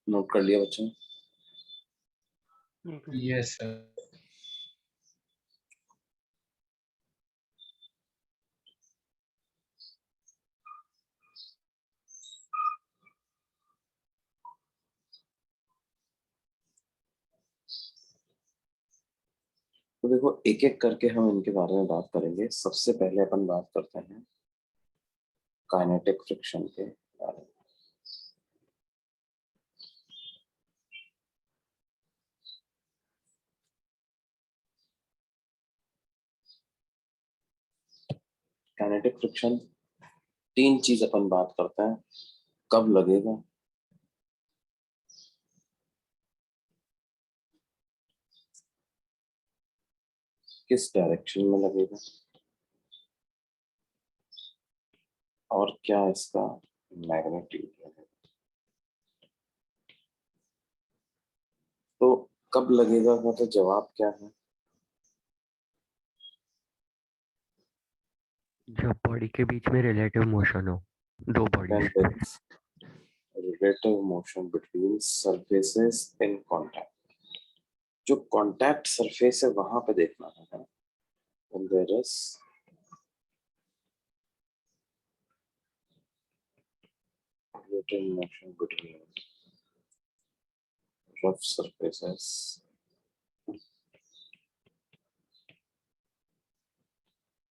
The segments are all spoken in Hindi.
नोट कर लिया बच्चों? Yes sir. तो देखो, एक एक करके हम इनके बारे में बात करेंगे। सबसे पहले अपन बात करते हैं काइनेटिक फ्रिक्शन के बारे में। काइनेटिक फ्रिक्शन तीन चीज अपन बात करते हैं। कब लगेगा, किस डायरेक्शन में लगेगा, और क्या इसका मैग्नीट्यूड है। तो कब लगेगा का तो जवाब क्या है? जब बॉडी के बीच में रिलेटिव मोशन हो, दो When bodies. there is relative motion between surfaces in contact। जो कांटेक्ट सरफेस है वहां पे देखना है। When there is relative motion between rough surfaces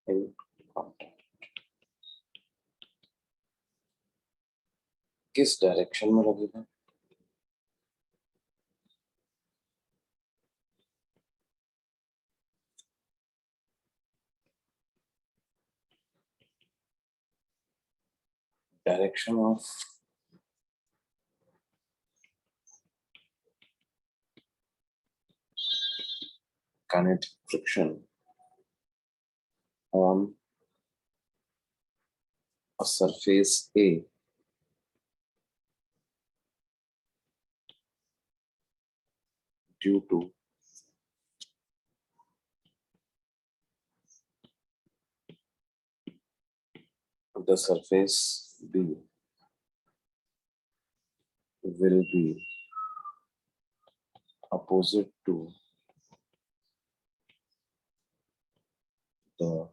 in contact। किस डायरेक्शन में लगेगा? Direction of kinetic friction on a surface A due to the surface B will be opposite to the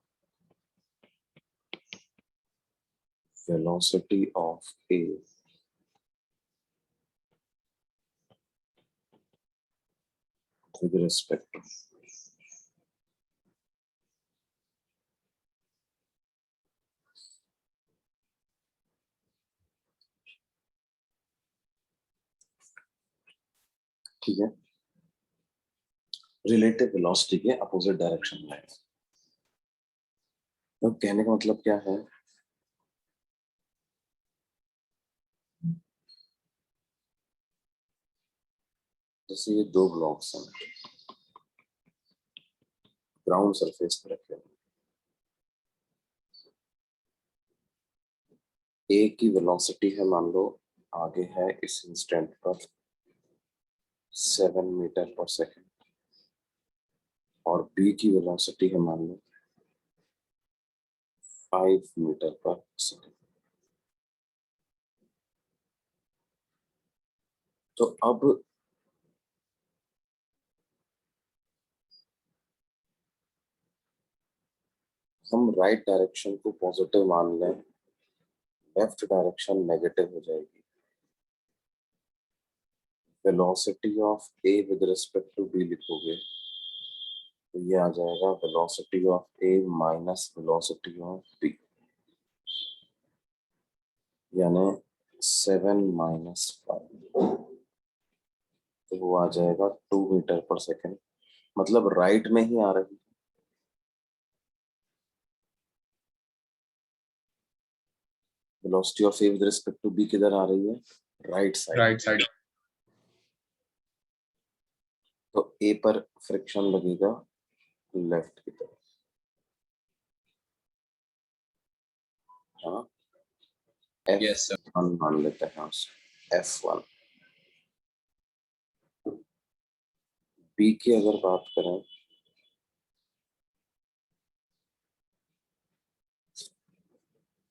velocity of A with respect to। ठीक है, रिलेटिव वेलोसिटी के अपोजिट डायरेक्शन में। तो कहने का मतलब क्या है? जैसे ये दो ब्लॉक्स हैं, ग्राउंड सरफेस पर रखे हुए। ए की वेलोसिटी है, मान लो आगे है इस इंस्टेंट पर 7 मीटर पर सेकेंड, और बी की वेलोसिटी है मान लो 5 मीटर पर सेकेंड। तो अब हम राइट डायरेक्शन को पॉजिटिव मान लें, लेफ्ट डायरेक्शन नेगेटिव हो जाएगी। Velocity of A with respect to B लिखोगे तो ये आ जाएगा velocity of A minus velocity of B, यानी 7 माइनस 5, तो वो आ जाएगा 2 मीटर पर सेकेंड। मतलब राइट में ही आ रही है। Velocity of A with respect to B किधर आ रही है? Right side. Right side. तो ए पर फ्रिक्शन लगेगा लेफ्ट की तरफ। हाँ, यस सर। F1 मान लेते हैं उसको, F1। बी की अगर बात करें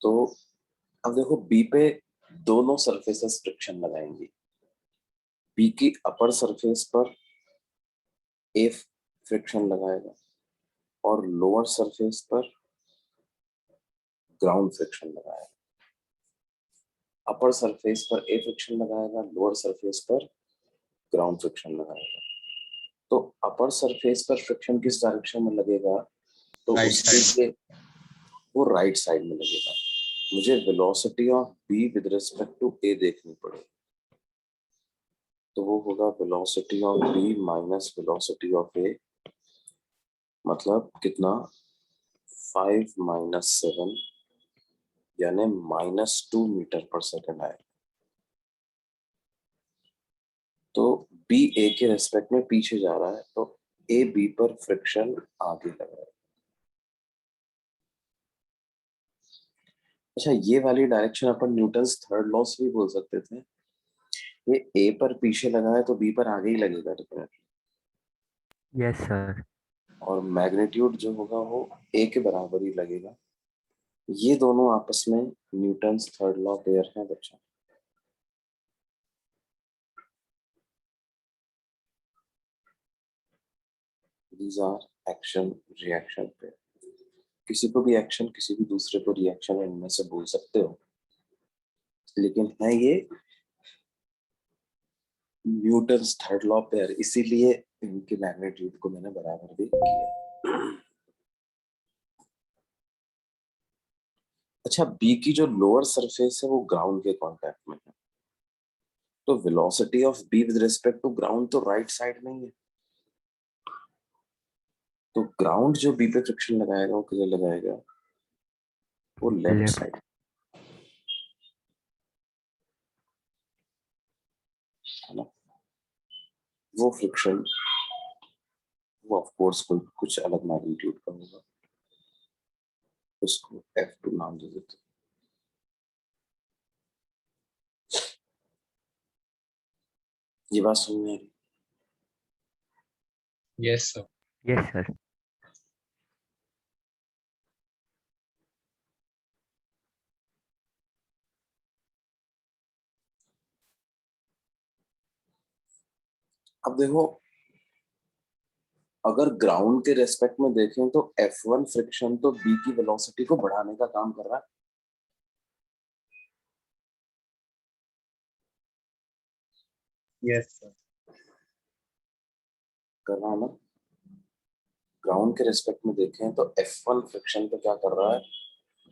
तो अब देखो, बी पे दोनों सरफेसेस फ्रिक्शन लगाएंगी। बी की अपर सरफेस पर ए फ्रिक्शन लगाएगा और लोअर सरफेस पर ग्राउंड फ्रिक्शन लगाएगा। अपर सरफेस पर ए फ्रिक्शन लगाएगा, लोअर सरफेस पर ग्राउंड फ्रिक्शन लगाएगा। तो अपर सरफेस पर फ्रिक्शन किस डायरेक्शन में लगेगा? तो Right उसके side. लिए वो राइट साइड में लगेगा। मुझे velocity of B with respect to A देखनी पड़ेगी। तो वो होगा velocity of B minus velocity of A, मतलब कितना? 5 माइनस 7 यानी -2 मीटर पर सेकेंड आएगा। तो बी ए के रेस्पेक्ट में पीछे जा रहा है, तो ए बी पर फ्रिक्शन आगे लगा है। अच्छा, ये वाली डायरेक्शन अपन न्यूटन्स थर्ड लॉ से भी बोल सकते थे। ये ए पर पीछे लगा है तो बी पर आगे ही लगेगा डेफिनेटली। Yes sir. और मैग्नीट्यूड जो होगा वो ए के बराबर ही लगेगा। ये दोनों आपस में न्यूटन्स थर्ड लॉ पेयर हैं बच्चों। These are action reaction pair. किसी को भी एक्शन, किसी भी दूसरे को रिएक्शन इनमें से बोल सकते हो, लेकिन है ये न्यूटन्स थर्ड लॉ पेयर, इसीलिए इनके मैग्नीट्यूड को मैंने बराबर भी किया। अच्छा, बी की जो लोअर सरफेस है वो ग्राउंड के कांटेक्ट में है, तो velocity of B with respect to ground तो राइट साइड में ही है। तो ग्राउंड जो बी पे फ्रिक्शन लगाएगा वो किधर लगाएगा? वो लेफ्ट लेफ्ट। साइड, है ना। वो फ्रिक्शन वो ऑफ कोर्स कोई कुछ अलग मैग्नीट्यूड का होगा, उसको F2 नाम दे देते। ये बात समझ में आ रही? Yes, sir. Yes sir. अब देखो, अगर ग्राउंड के रेस्पेक्ट में देखें तो F1 फ्रिक्शन तो बी की वेलोसिटी को बढ़ाने का काम कर रहा है। Yes, sir. कर रहा है ना। ग्राउंड के रेस्पेक्ट में देखें तो F1 फ्रिक्शन पे क्या कर रहा है?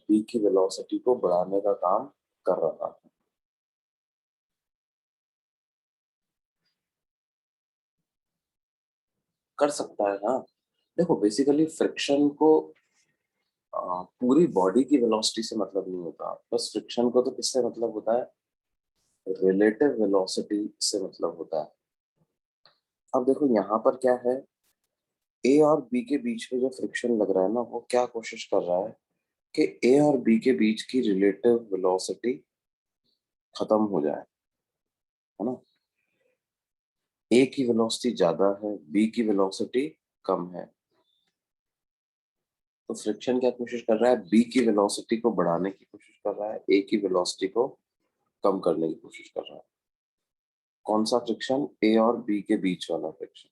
बी की वेलोसिटी को बढ़ाने का काम कर रहा है। कर सकता है ना। देखो, बेसिकली फ्रिक्शन को पूरी बॉडी की वेलोसिटी से मतलब नहीं होता, बस फ्रिक्शन को तो किससे मतलब होता है? रिलेटिव वेलोसिटी से मतलब होता है। अब देखो यहाँ पर क्या है, ए और बी के बीच में जो फ्रिक्शन लग रहा है ना, वो क्या कोशिश कर रहा है कि ए और बी के बीच की रिलेटिव वेलोसिटी खत्म हो जाए, है ना। ए की वेलोसिटी ज्यादा है, बी की वेलोसिटी कम है, तो फ्रिक्शन क्या कोशिश कर रहा है? बी की वेलोसिटी को बढ़ाने की कोशिश कर रहा है, ए की वेलोसिटी को कम करने की कोशिश कर रहा है। कौन सा फ्रिक्शन? ए और बी के बीच वाला फ्रिक्शन।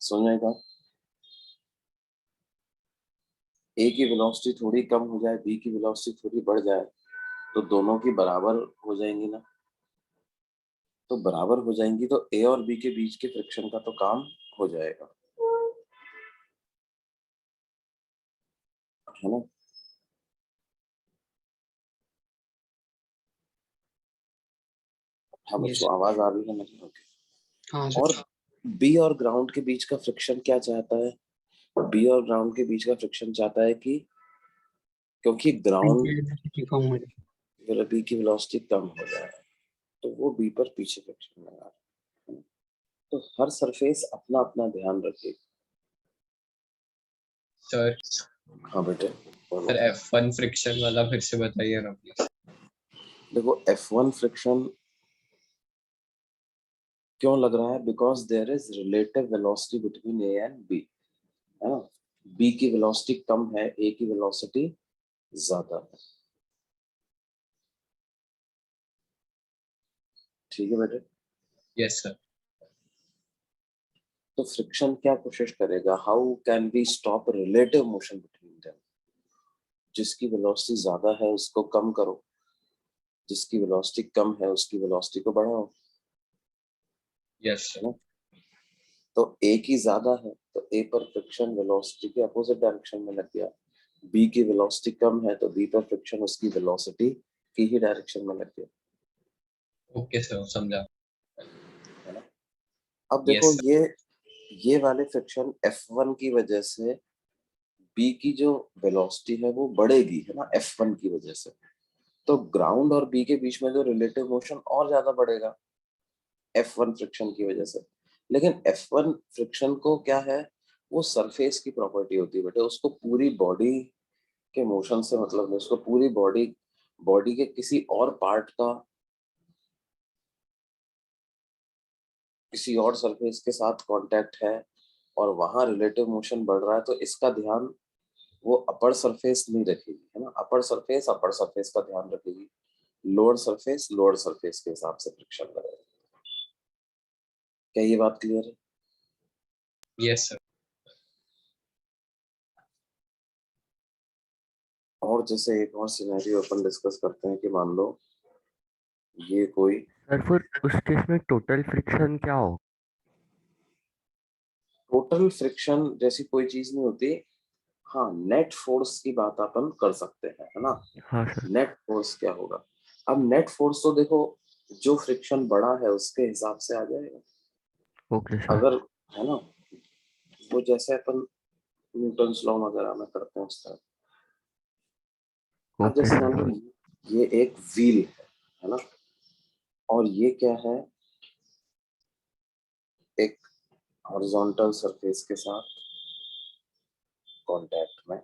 समझेगा? ए की वेलोसिटी थोड़ी कम हो जाए, बी की वेलोसिटी थोड़ी बढ़ जाए, तो दोनों की बराबर हो जाएंगी ना। तो बराबर हो जाएंगी तो ए और बी के बीच के फ्रिक्शन का तो काम हो जाएगा, है ना। हाँ Yes. बच्चों, आवाज आ रही है मेरी? ओके। हाँ और सर. बी और ग्राउंड के बीच का फ्रिक्शन क्या चाहता है? बी और ग्राउंड के बीच का फ्रिक्शन चाहता है कि क्योंकि ग्राउंड कम हो जाए. बी की वेलोसिटी कम हो जाए, तो वो बी पर पीछे फ्रिक्शन लगा रहा है। तो हर सरफेस अपना अपना ध्यान रखे। सर. हाँ बेटे, बोलो। सर F1 फ्रिक्शन वाला फिर से बताइए ना प्लीज. देखो, F1 फ्रिक्शन क्यों लग रहा है? Because there is relative velocity between A and B, है ना। बी की वेलोसिटी कम है, ए की वेलोसिटी ज्यादा है। ठीक है बेटे। Yes sir. तो फ्रिक्शन क्या कोशिश करेगा, how can we stop relative motion between them. जिसकी वेलोसिटी ज्यादा है उसको कम करो, जिसकी वेलोसिटी कम है उसकी वेलोसिटी को बढ़ाओ, यस है सर। ना। तो ए की ज्यादा है तो ए पर फ्रिक्शन वेलोसिटी के अपोजिट डायरेक्शन में लग गया, बी की वेलोसिटी कम है तो बी पर फ्रिक्शन उसकी वेलोसिटी की ही डायरेक्शन में लग गया, ओके सर, समझा। है ना। अब यस देखो सर। ये वाले फ्रिक्शन F1 की वजह से बी की जो वेलोसिटी है वो बढ़ेगी, है ना, F1 की वजह से। तो ग्राउंड और बी के बीच में जो रिलेटिव मोशन और ज्यादा बढ़ेगा F1 फ्रिक्शन की वजह से। लेकिन F1 फ्रिक्शन को क्या है, वो सरफेस की प्रॉपर्टी होती है बेटे, उसको पूरी बॉडी के मोशन से मतलब नहीं, उसको पूरी बॉडी बॉडी के किसी और पार्ट का किसी और सरफेस के साथ कांटेक्ट है और वहां रिलेटिव मोशन बढ़ रहा है, तो इसका ध्यान वो अपर सरफेस नहीं रखेगी, है ना। अपर सरफेस का ध्यान रखेगी, लोअर सरफेस के हिसाब से फ्रिक्शन लगेगा। क्या ये बात क्लियर है? Yes sir. और जैसे एक और सिनेरियो अपन डिस्कस करते हैं कि मान लो ये कोई सर फिर उस केस में टोटल फ्रिक्शन क्या हो? टोटल फ्रिक्शन जैसी कोई चीज नहीं होती। हाँ, नेट फोर्स की बात अपन कर सकते हैं, है ना। हाँ सर। नेट फोर्स क्या होगा, अब नेट फोर्स तो देखो जो फ्रिक्शन बड़ा है उसके हिसाब से आ जाएगा, ओके सर। अगर, है ना, वो जैसे अपन न्यूटन लॉ वगैरह में करते हैं उस तरह। अब ओके जैसे मान लो सर। ये एक व्हील है ना, और ये क्या है, एक हॉरिजॉन्टल सरफेस के साथ कांटेक्ट में,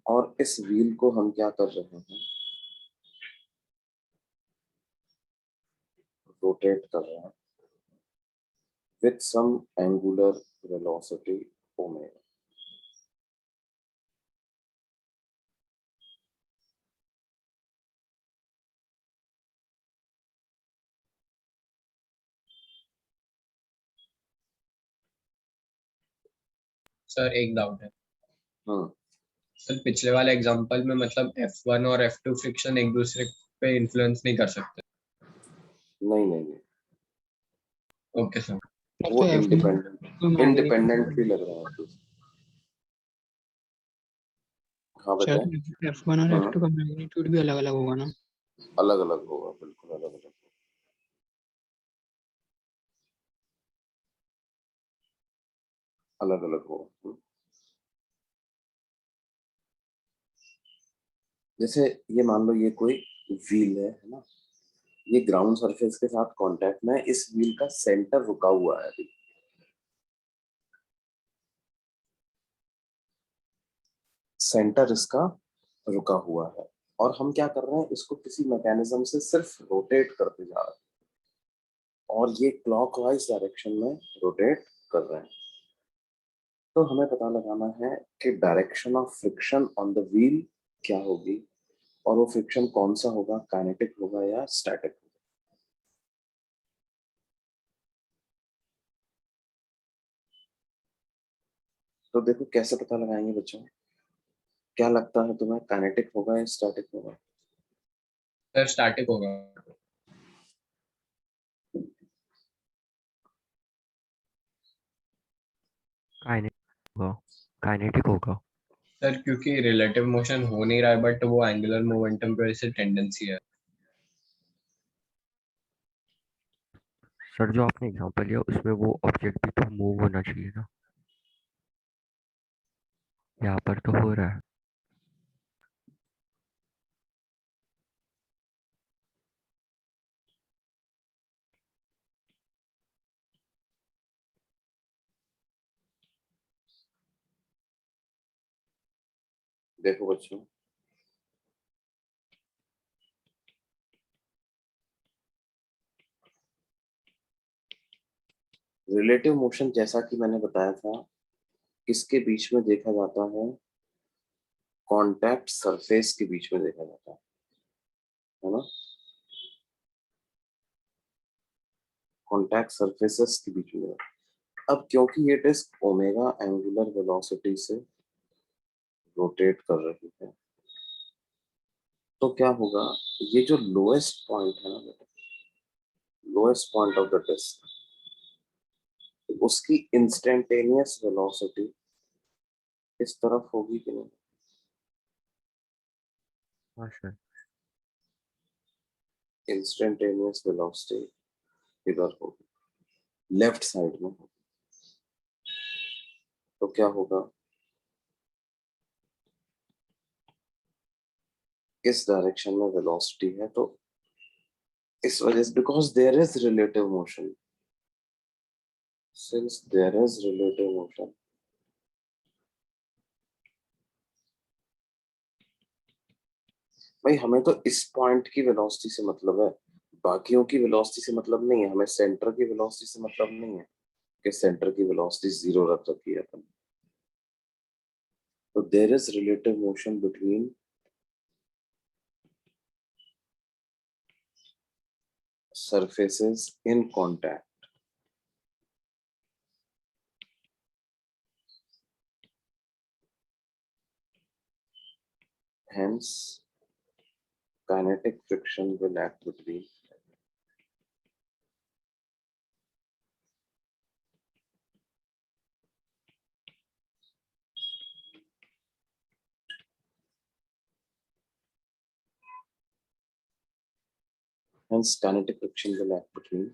और इस व्हील को हम क्या कर रहे हैं, रोटेट कर रहे हैं with some angular velocity omega। Sir एक डाउट है। हम्म। सर पिछले वाले एग्जांपल में मतलब F1 और F2 फ्रिक्शन एक दूसरे पे इन्फ्लुएंस नहीं कर सकते। नहीं नहीं नहीं, ओके सर। वो तो इंडिपेंडेंट भी लग रहा है कुछ। हाँ बेटा। F1 और हाँ, F2 का मैग्नीट्यूड भी अलग अलग होगा ना। अलग अलग होगा, बिल्कुल अलग अलग, अलग अलग होगा। जैसे ये मान लो ये कोई व्हील है ना, ये ग्राउंड सरफेस के साथ कांटेक्ट में है, इस व्हील का सेंटर रुका हुआ है अभी, सेंटर इसका रुका हुआ है, और हम क्या कर रहे हैं, इसको किसी मैकेनिज्म से सिर्फ रोटेट करते जा रहे हैं, और ये क्लॉकवाइज डायरेक्शन में रोटेट कर रहे हैं। तो हमें पता लगाना है कि direction of friction on the wheel क्या होगी, और वो फ्रिक्शन कौन सा होगा, काइनेटिक होगा या स्टैटिक होगा। तो देखो कैसे पता लगाएंगे बच्चों, क्या लगता है तुम्हें, काइनेटिक होगा या स्टैटिक होगा? सर स्टैटिक होगा। काइनेटिक होगा। काइनेटिक होगा। सर क्योंकि रिलेटिव मोशन हो नहीं रहा है बट वो एंगुलर मोमेंटम की वजह से टेंडेंसी है। सर जो आपने एग्जांपल लिया उसमें वो ऑब्जेक्ट भी तो मूव होना चाहिए ना, यहाँ पर तो हो रहा है। देखो बच्चों, रिलेटिव मोशन जैसा कि मैंने बताया था किसके बीच में देखा जाता है, कांटेक्ट सरफेस के बीच में देखा जाता है। है ना, कॉन्टैक्ट सरफेसेस के बीच में। अब क्योंकि ये डिस्क ओमेगा एंगुलर वेलोसिटी से रोटेट कर रही है, तो क्या होगा, ये जो लोएस्ट पॉइंट है ना बेटा, lowest point of the disc, उसकी इंस्टेंटेनियस वेलोसिटी इस तरफ होगी कि नहीं? हाँ सर। इंस्टेंटेनियस वेलोसिटी इधर होगी, लेफ्ट साइड में होगी। तो क्या होगा, इस डायरेक्शन में वेलोसिटी है, तो इस वजह से, because there is relative motion, since there is relative motion, भाई हमें तो इस पॉइंट की वेलोसिटी से मतलब है, बाकियों की वेलोसिटी से मतलब नहीं है, हमें सेंटर की वेलोसिटी से मतलब नहीं है कि सेंटर की वेलोसिटी 0 रख रखी है अपन। तो there is relative motion between surfaces in contact. Hence, kinetic friction will act between hence kinetic friction will act between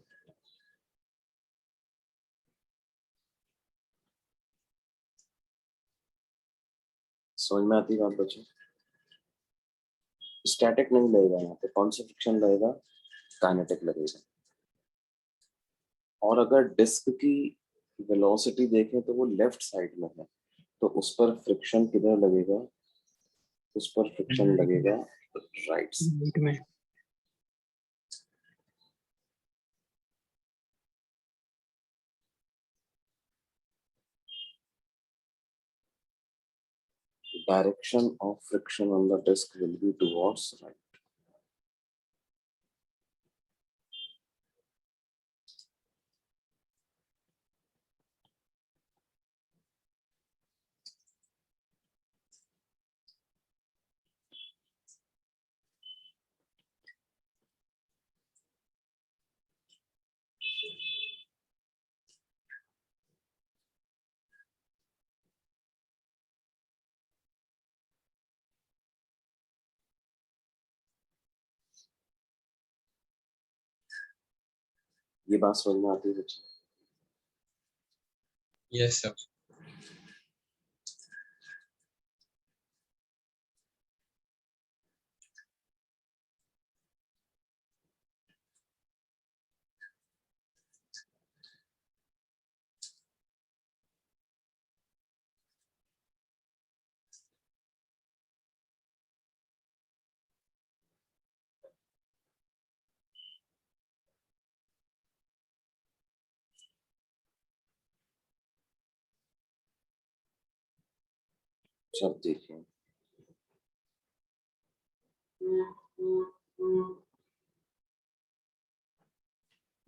समझ में आती बात बच्चों? स्टैटिक नहीं लगेगा, यहाँ पे कौन सा फ्रिक्शन लगेगा, काइनेटिक लगेगा। और अगर डिस्क की वेलोसिटी देखें तो वो लेफ्ट साइड में है, तो उस पर फ्रिक्शन किधर लगेगा, उस पर फ्रिक्शन लगेगा राइट साइड। राइट में। Direction of friction on the disc will be towards right. ये बात समझ में आती है बच्चे? Yes sir. सब देखिए,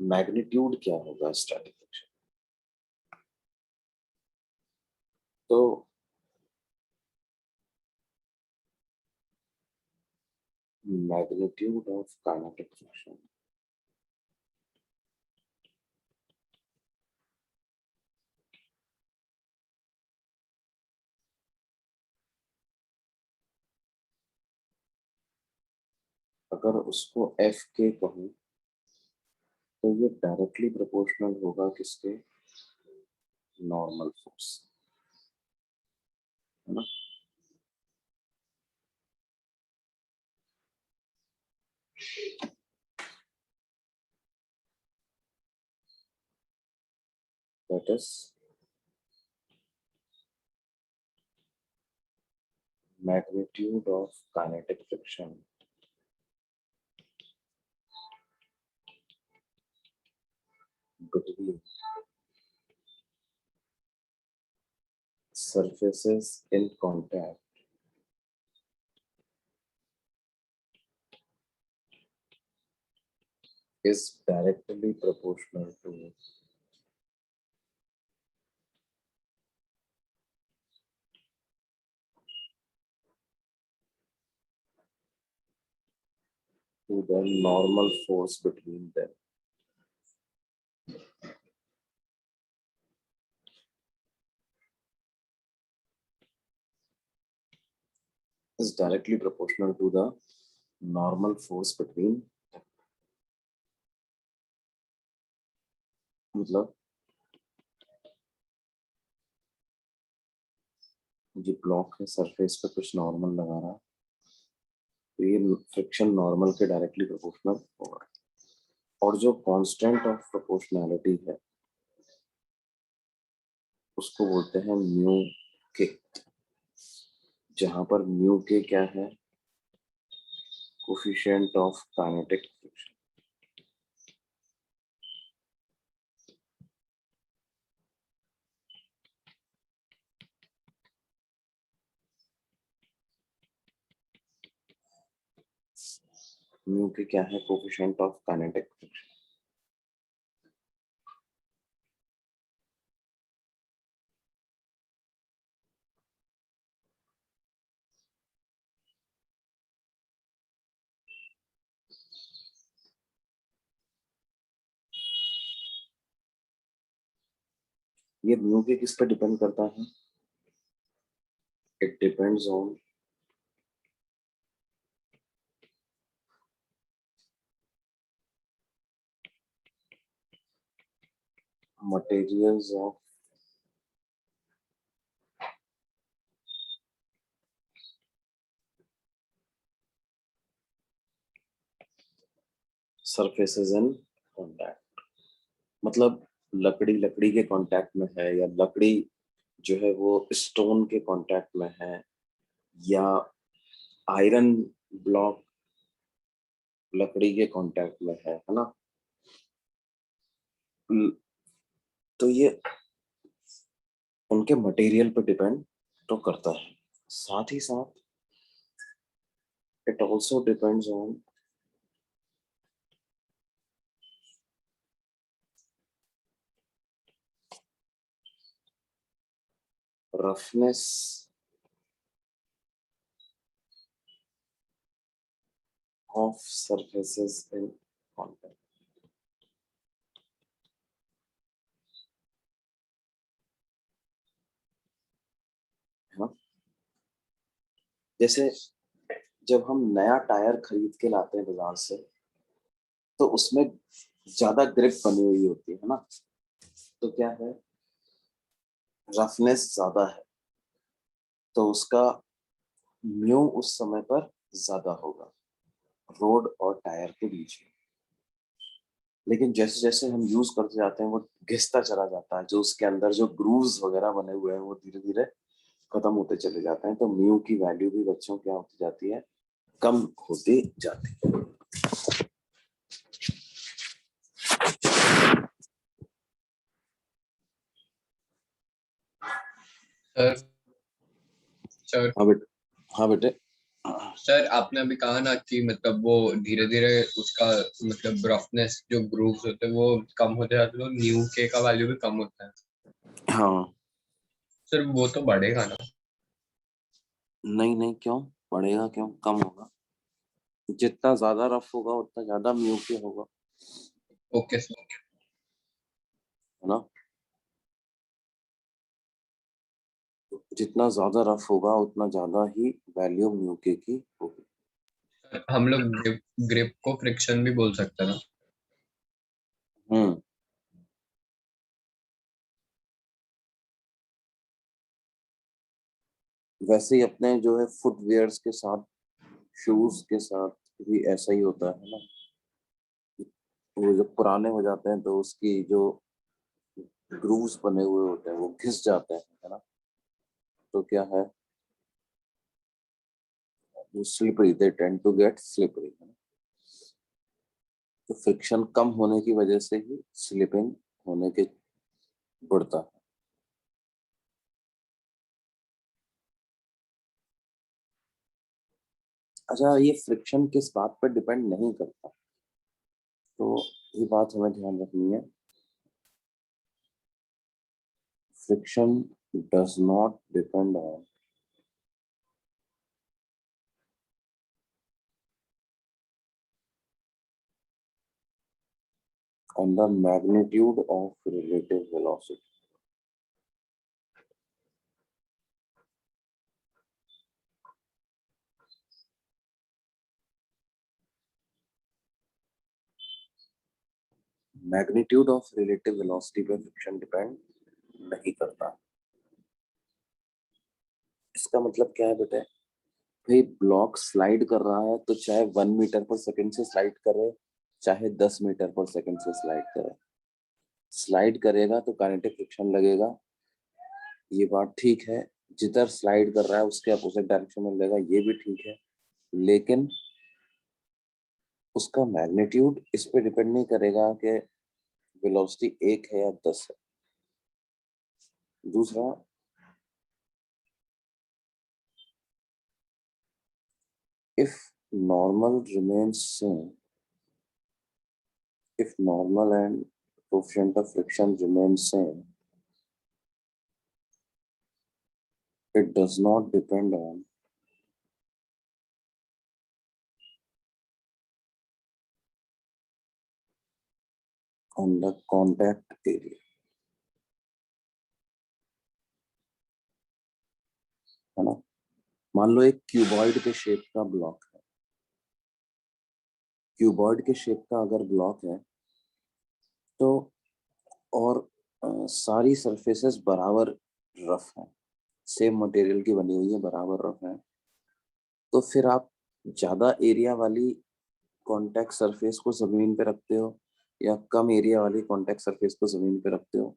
मैग्नीट्यूड क्या होगा स्टैटिक फ्रिक्शन, तो मैग्नीट्यूड ऑफ काइनेटिक फ्रिक्शन अगर उसको एफ के कहूं, तो ये डायरेक्टली प्रोपोर्शनल होगा किसके, नॉर्मल फोर्स, है ना। That is magnitude of kinetic friction between surfaces in contact is directly proportional to the normal force between them. Is directly proportional to the normal force between them. मतलब ये ब्लॉक है, सरफेस पे कुछ नॉर्मल लगा रहा, तो ये फ्रिक्शन नॉर्मल के डायरेक्टली प्रोपोर्शनल होगा। और जो कांस्टेंट ऑफ प्रोपोर्शनैलिटी है उसको बोलते हैं म्यू के, जहां पर म्यू के क्या है, coefficient of kinetic friction. Mu के क्या है, कोफिशिएंट ऑफ काइनेटिक फ्रिक्शन। ये म्यू के किस पे डिपेंड करता है? It depends on materials of surfaces in contact। मतलब लकड़ी लकड़ी के कांटेक्ट में है, या लकड़ी जो है वो स्टोन के कांटेक्ट में है, या आयरन ब्लॉक लकड़ी के कांटेक्ट में है ना। तो ये उनके मटेरियल पे डिपेंड तो करता है, साथ ही साथ it also depends on roughness of surfaces in contact। है ना, जैसे जब हम नया टायर खरीद के लाते हैं बाजार से, तो उसमें ज्यादा ग्रिप बनी हुई होती है ना, तो क्या है, रफनेस ज्यादा है, तो उसका म्यू उस समय पर ज्यादा होगा रोड और टायर के बीच में। लेकिन जैसे जैसे हम यूज करते जाते हैं वो घिसता चला जाता है, जो उसके अंदर जो ग्रूव्स वगैरह बने हुए हैं वो धीरे धीरे खत्म होते चले जाते हैं, तो म्यू की वैल्यू भी बच्चों क्या होती जाती है, कम होती जाती है। सर सर हाँ बेटे, हाँ बेटे। सर आपने अभी कहा ना कि मतलब वो धीरे धीरे उसका मतलब रफनेस जो ग्रूव्स होते हैं वो कम होते जाते हैं, तो न्यू के का वैल्यू भी कम होता है। हाँ, सर वो तो बढ़ेगा ना? नहीं नहीं, क्यों बढ़ेगा, क्यों कम होगा? जितना ज्यादा रफ होगा उतना ज्यादा म्यू के होगा, ओके सर। है ना। जितना ज्यादा रफ होगा उतना ज्यादा ही वैल्यू म्यू के की होगी। हम लोग ग्रिप को फ्रिक्शन भी बोल सकते हैं ना? हम्म, वैसे ही अपने जो है फुटवेयर्स के साथ, शूज के साथ भी ऐसा ही होता है ना। वो जब पुराने हो जाते हैं तो उसकी जो ग्रूव्स बने हुए होते हैं वो घिस जाते हैं, है ना, तो क्या है, वो slippery, they tend to get slippery, है ना। तो फ्रिक्शन कम होने की वजह से ही स्लिपिंग होने के बढ़ता है। अच्छा, ये फ्रिक्शन किस बात पर डिपेंड नहीं करता? तो ये बात हमें ध्यान रखनी है, friction does not depend on the magnitude of relative velocity. Magnitude of relative velocity पे फ्रिक्शन डिपेंड नहीं करता। इसका मतलब क्या है बेटा, भाई ब्लॉक स्लाइड कर रहा है तो चाहे 1 मीटर पर सेकंड से स्लाइड करे, चाहे 10 मीटर पर सेकंड से स्लाइड करे, स्लाइड करेगा तो काइनेटिक फ्रिक्शन लगेगा, ये बात ठीक है। जिधर स्लाइड कर रहा है उसके अपोजिट डायरेक्शन में लगेगा, ये भी ठीक है, लेकिन उसका मैग्नीट्यूड इस पे डिपेंड नहीं करेगा कि वेलोसिटी 1 है या 10 है। दूसरा, if normal remains same, if normal and coefficient of friction remains same, it does not depend on the contact area, है ना। मान लो एक क्यूबॉइड के शेप का ब्लॉक है, क्यूबॉइड के शेप का अगर ब्लॉक है तो और सारी सरफेसेस बराबर रफ हैं, सेम मटेरियल की बनी हुई है, बराबर रफ है, तो फिर आप ज्यादा एरिया वाली कॉन्टैक्ट सरफेस को जमीन पे रखते हो या कम एरिया वाली कॉन्टैक्ट सरफेस को जमीन पे रखते हो,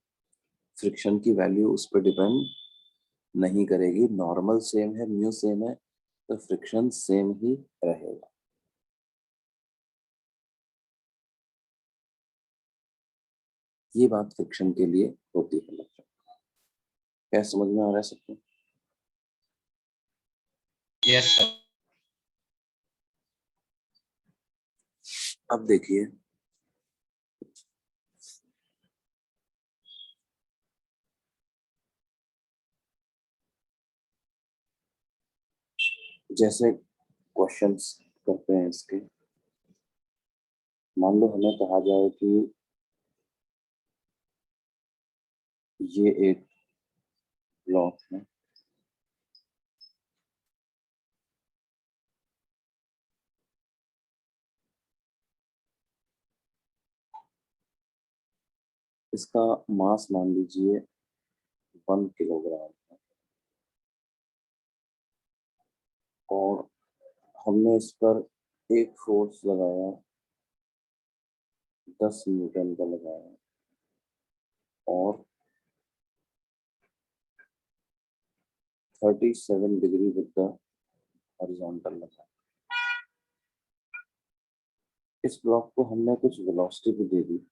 फ्रिक्शन की वैल्यू उस पर डिपेंड नहीं करेगी। नॉर्मल सेम है, म्यू सेम है, तो फ्रिक्शन सेम ही रहेगा। ये बात फ्रिक्शन के लिए होती है बच्चों। क्या समझ में आ रहा है सबको? Yes sir. अब देखिए, जैसे क्वेश्चंस करते हैं इसके, मान लो हमें कहा जाए कि ये एक ब्लॉक है, इसका मास मान लीजिए 1 किलोग्राम है, और हमने इस पर एक फोर्स लगाया 10 न्यूटन का लगाया, और 37 डिग्री विद द हॉरिजॉन्टल लगाया। इस ब्लॉक को हमने कुछ वेलोसिटी भी दे दी,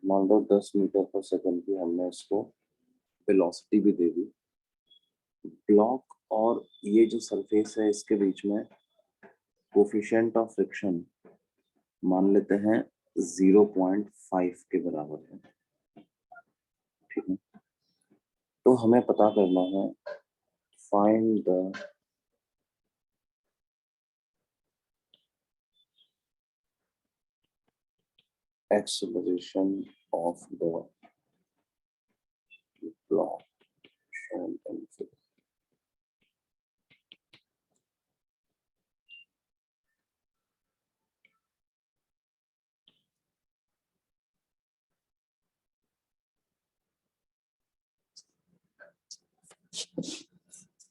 मान लो 10 मीटर पर सेकंड की हमने इसको वेलोसिटी भी दे दी। ब्लॉक और ये जो सरफेस है इसके बीच में कोफिशिएंट ऑफ फ्रिक्शन मान लेते हैं 0.5 के बराबर है, ठीक है। तो हमें पता करना है, find the acceleration of the block shown in figure.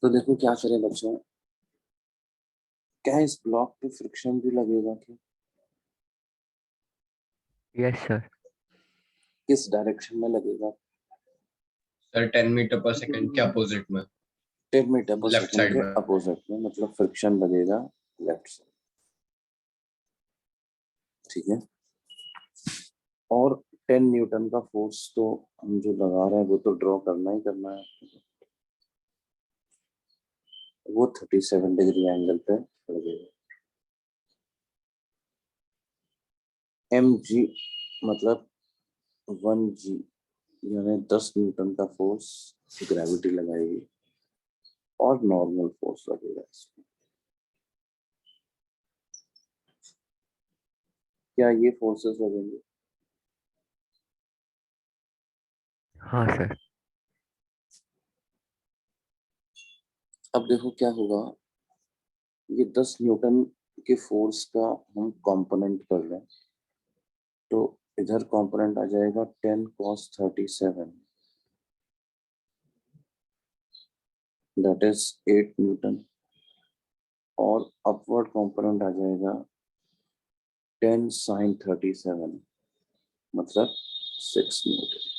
तो देखो क्या करें बच्चों, क्या इस ब्लॉक पे फ्रिक्शन भी लगेगा क्या? Yes sir. किस डायरेक्शन में लगेगा? सर 10 मीटर पर सेकंड के अपोजिट में, 10 मीटर पर लेफ्ट सेकंड साइड के में। अपोजिट में, मतलब फ्रिक्शन लगेगा लेफ्ट साइड, ठीक है। और 10 न्यूटन का फोर्स तो हम जो लगा रहे हैं वो तो ड्रॉ करना ही करना है, वो 37 डिग्री एंगल पे लगेगा। mg मतलब 1g यानी 10 न्यूटन का फोर्स ग्रेविटी लगाएगी और नॉर्मल फोर्स लगेगा इसमें। क्या ये फोर्सेस लगेंगे? हाँ सर। अब देखो क्या होगा, ये 10 न्यूटन के फोर्स का हम कंपोनेंट कर रहे हैं, तो इधर कंपोनेंट आ जाएगा 10 cos 37, दैट इज 8 न्यूटन, और अपवर्ड कंपोनेंट आ जाएगा 10 sin 37 मतलब 6 न्यूटन।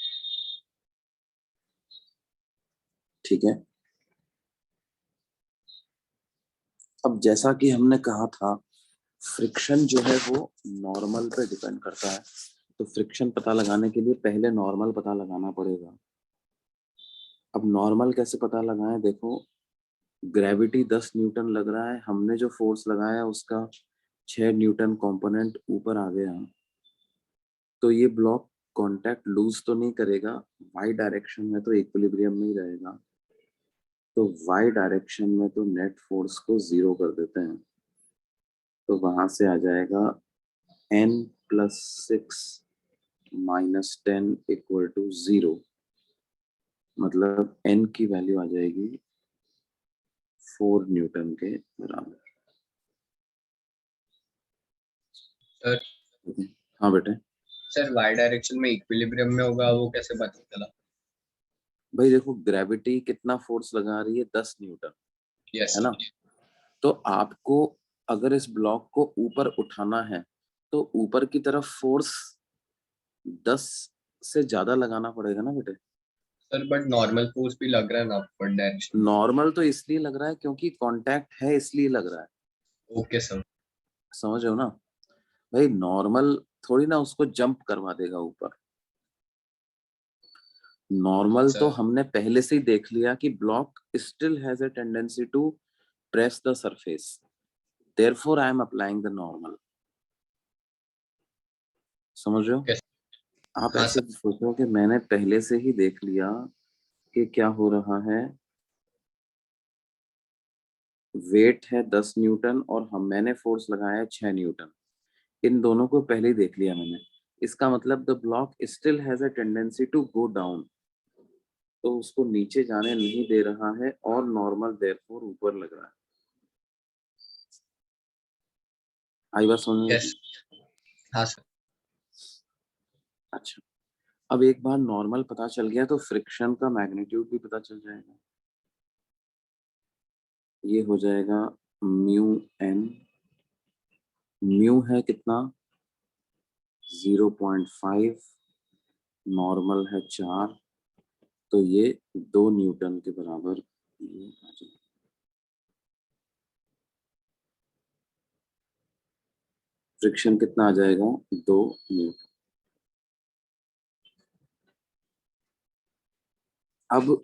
ठीक है, अब जैसा कि हमने कहा था, फ्रिक्शन जो है वो नॉर्मल पे डिपेंड करता है, तो फ्रिक्शन पता लगाने के लिए पहले नॉर्मल पता लगाना पड़ेगा। अब नॉर्मल कैसे पता लगाएं? देखो, ग्रेविटी 10 न्यूटन लग रहा है, हमने जो फोर्स लगाया उसका 6 न्यूटन कंपोनेंट ऊपर आ गया, तो ये ब्लॉक कांटेक्ट लूज तो नहीं करेगा, वाई डायरेक्शन में तो इक्विलिब्रियम में ही रहेगा, तो वाई डायरेक्शन में तो नेट फोर्स को 0 कर देते हैं, तो वहां से आ जाएगा n+6 - 10 = 0, मतलब n की वैल्यू आ जाएगी 4 न्यूटन के बराबर। सर हाँ बेटे। सर वाई डायरेक्शन में इक्विलिब्रियम में होगा, वो कैसे पता चला? भाई देखो, ग्रेविटी कितना फोर्स लगा रही है? 10 न्यूटन, यस है ना? तो आपको अगर इस ब्लॉक को ऊपर उठाना है तो ऊपर की तरफ फोर्स 10 से ज्यादा लगाना पड़ेगा ना बेटे। सर, बट नॉर्मल फोर्स भी लग रहा है ना अपवर्ड डायरेक्शन। नॉर्मल तो इसलिए लग रहा है क्योंकि कांटेक्ट है, इसलिए लग रहा है, ओके सर। समझ रहे हो ना? भाई नॉर्मल थोड़ी ना उसको जंप करवा देगा ऊपर। नॉर्मल तो सर हमने पहले से ही देख लिया कि block still has a tendency to press the surface, therefore I am applying the normal. समझ रहे हो? ओके। आप हाँ ऐसे सर। सोचो कि मैंने पहले से ही देख लिया कि क्या हो रहा है, वेट है 10 न्यूटन और मैंने फोर्स लगाया है 6 न्यूटन, इन दोनों को पहले ही देख लिया मैंने। इसका मतलब the block still has a tendency to go down, तो उसको नीचे जाने नहीं दे रहा है और नॉर्मल देयरफॉर ऊपर लग रहा है। आई बात समझ में? यस। हाँ सर। अच्छा, अब एक बार नॉर्मल पता चल गया तो फ्रिक्शन का मैग्नीट्यूड भी पता चल जाएगा। ये हो जाएगा म्यू एन, म्यू है कितना? 0.5, नॉर्मल है 4, तो ये 2 न्यूटन के बराबर ये आ जाएगा। फ्रिक्शन कितना आ जाएगा? 2 न्यूटन। अब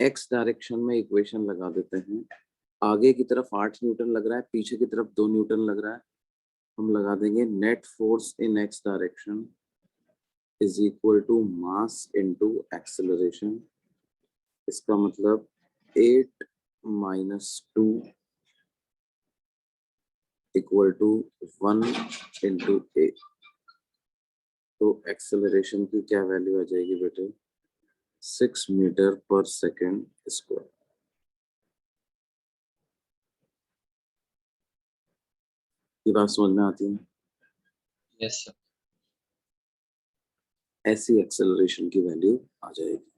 एक्स डायरेक्शन में इक्वेशन लगा देते हैं, आगे की तरफ 8 न्यूटन लग रहा है, पीछे की तरफ 2 न्यूटन लग रहा है, हम लगा देंगे net force in x direction is equal to mass into acceleration. इसका मतलब 8 - 2 इक्वल टू 1 इंटू 8, तो एक्सेलरेशन की क्या वैल्यू आ जाएगी बेटे? 6 मीटर पर सेकेंड स्क्वायर। ये बात समझ में आती है? Yes sir. ऐसी एक्सेलरेशन की वैल्यू आ जाएगी।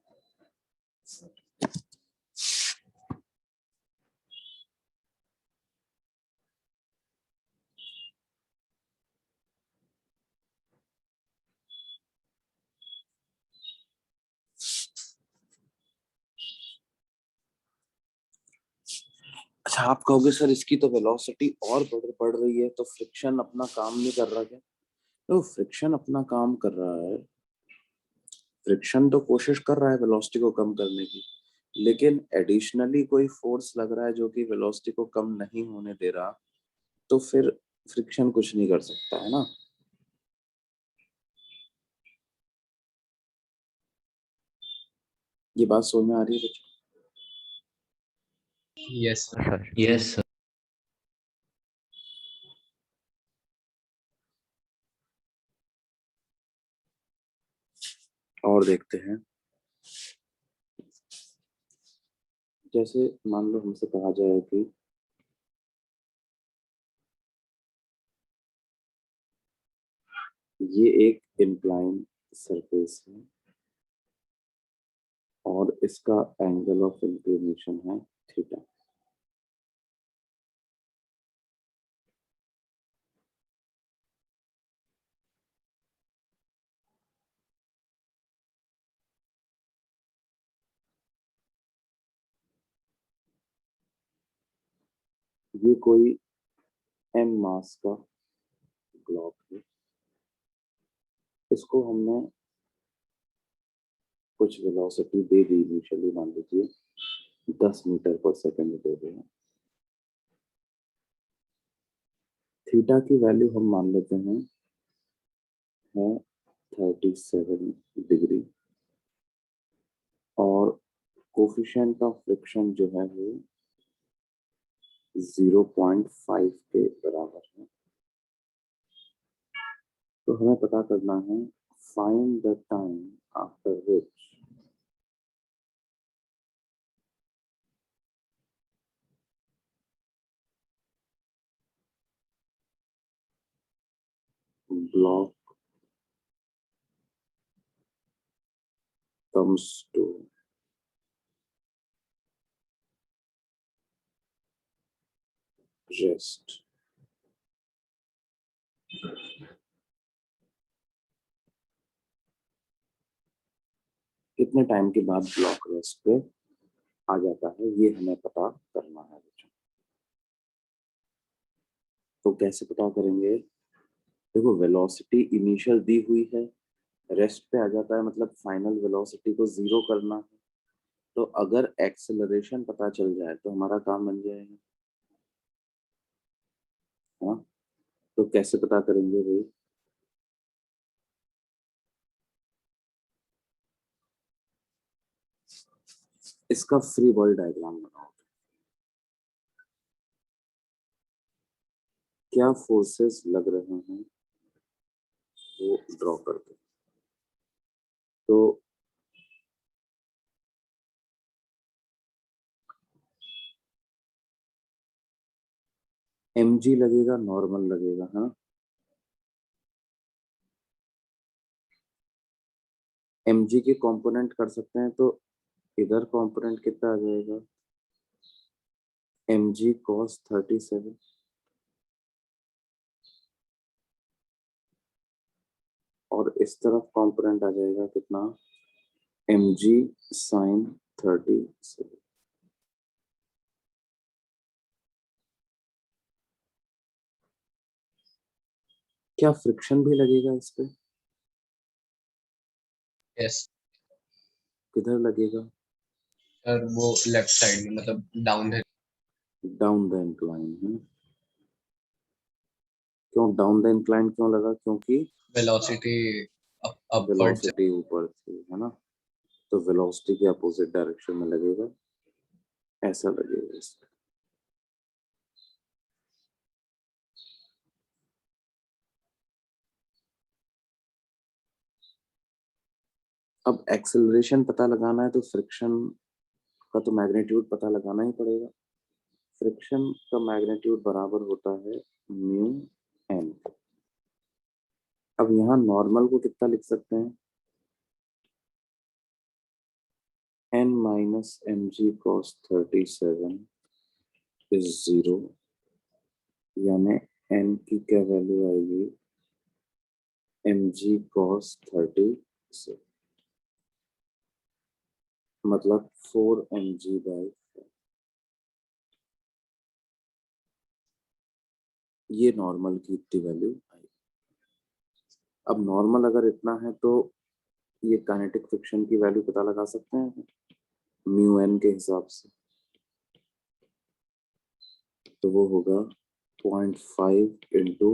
अच्छा, आप कहोगे सर इसकी तो वेलोसिटी और बढ़ रही है, तो फ्रिक्शन अपना काम नहीं कर रहा क्या? तो फ्रिक्शन अपना काम कर रहा है, फ्रिक्शन तो कोशिश कर रहा है वेलोसिटी को कम करने की, लेकिन एडिशनली कोई फोर्स लग रहा है जो कि वेलोसिटी को कम नहीं होने दे रहा, तो फिर फ्रिक्शन कुछ नहीं कर सकता है ना। ये बात समझ में आ रही है बच्चों? Yes sir yes sir. और देखते हैं, जैसे मान लो हमसे कहा जाए कि ये एक इंक्लाइन सरफेस है और इसका एंगल ऑफ इंक्लिनेशन है थीटा। ये कोई m मास का ब्लॉक है, इसको हमने कुछ वेलोसिटी दे दी इनिशियली, मान लीजिए 10 मीटर पर सेकंड दे रहे हैं। थीटा की वैल्यू हम मान लेते हैं है 37 डिग्री और कोफिशिएंट ऑफ फ्रिक्शन जो है वो 0.5 के बराबर है। तो हमें पता करना है find the time after which block comes to rest। कितने टाइम के बाद ब्लॉक रेस्ट पे आ जाता है, ये हमें पता करना है बच्चों। तो कैसे पता करेंगे? देखो, वेलोसिटी इनिशियल दी हुई है, रेस्ट पे आ जाता है, मतलब फाइनल वेलोसिटी को जीरो करना है। तो अगर एक्सेलरेशन पता चल जाए तो हमारा काम बन जाएगा। हाँ, तो कैसे पता करेंगे भाई? इसका फ्री बॉडी डायग्राम बनाओ। क्या फोर्सेस लग रहे हैं वो ड्रॉ कर दो। तो mg लगेगा, नॉर्मल लगेगा, हाँ। mg के कंपोनेंट कर सकते हैं, तो इधर कंपोनेंट कितना आ जाएगा? mg cos 37 और इस तरफ कंपोनेंट आ जाएगा कितना? mg sin 37। क्या फ्रिक्शन भी लगेगा इस पे? यस किधर लगेगा? सर, वो लेफ्ट साइड में, मतलब डाउन है। डाउन द इंक्लाइन है। क्यों डाउन द इंक्लाइन क्यों लगा? क्योंकि वेलोसिटी अपवर्ड वेलोसिटी ऊपर थी, है ना। तो वेलोसिटी के अपोजिट डायरेक्शन में लगेगा, ऐसा लगेगा इस पे। अब एक्सेलरेशन पता लगाना है तो फ्रिक्शन का तो मैग्नीट्यूड पता लगाना ही पड़ेगा। फ्रिक्शन का मैग्नीट्यूड बराबर होता है म्यू एन। अब यहाँ नॉर्मल को कितना लिख सकते हैं? n minus m g cos 37 is 0, यानी n की क्या वैल्यू आएगी? एम जी कॉस 36, मतलब 4 mg/। ये नॉर्मल की इतनी वैल्यू आई। अब नॉर्मल अगर इतना है तो ये काइनेटिक फ्रिक्शन की वैल्यू पता लगा सकते हैं म्यू एन के हिसाब से। तो वो होगा 0.5 into